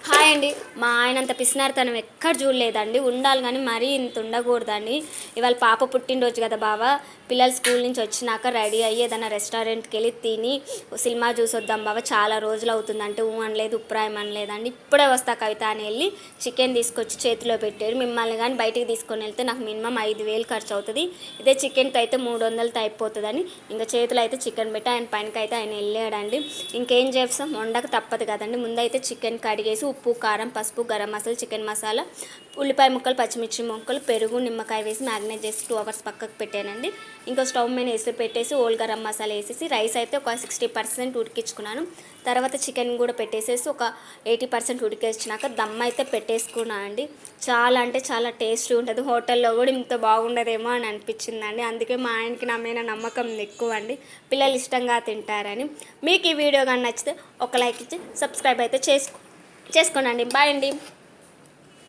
Hi అండి. మా ఆయన అంత పిసినారితనం ఎక్కడ చూడలేదండి. ఉండాలి కానీ మరీ ఇంత ఉండకూడదండి. ఇవాళ పాప పుట్టినరోజు కదా బావ, పిల్లలు స్కూల్ నుంచి వచ్చినాక రెడీ అయ్యి ఏదైనా రెస్టారెంట్కి వెళ్ళి తిని సినిమా చూసి వద్దాం బావ, చాలా రోజులు అవుతుంది అంటే అనలేదు, ఉప్రాయం అనలేదండి. ఇప్పుడే వస్తా కవిత అని వెళ్ళి చికెన్ తీసుకొచ్చి చేతిలో పెట్టారు. మిమ్మల్ని కానీ బయటికి తీసుకొని వెళ్తే నాకు మినిమం 5,000 ఖర్చు అవుతుంది. ఇదే చికెన్కి అయితే 300తో అయిపోతుందని ఇంకా చేతిలో అయితే చికెన్ పెట్టి ఆయన పైనకి అయితే ఆయన వెళ్ళాడండి. ఇంకేం చేస్తాం, వండక తప్పదు కదండి. ముందైతే చికెన్ కడిగేసి ఉప్పు, కారం, పసుపు, గరం మసాలా, చికెన్ మసాలా, ఉల్లిపాయ ముక్కలు, పచ్చిమిర్చి ముక్కలు, పెరుగు, నిమ్మకాయ వేసి మ్యారినేట్ చేసి 2 అవర్స్ పక్కకు పెట్టానండి. ఇంకో స్టవ్ మీద వేసి పెట్టేసి ఓల్ గరం మసాలా వేసేసి రైస్ అయితే ఒక 60% ఉడికించుకున్నాను. తర్వాత చికెన్ కూడా పెట్టేసేసి ఒక 80% ఉడికేసినాక దమ్ అయితే పెట్టేసుకున్నాను అండి. చాలా అంటే చాలా టేస్టీ ఉంటుంది. హోటల్లో కూడా ఇంత బాగుండదేమో అని అనిపించిందండి. అందుకే మా ఆయనకి నా మీద నమ్మకం ఎక్కువ అండి. పిల్లలు ఇష్టంగా తింటారని. మీకు ఈ వీడియో కానీ నచ్చితే ఒక లైక్ ఇచ్చి సబ్స్క్రైబ్ అయితే చేసుకోనండి. బాయ్ అండి.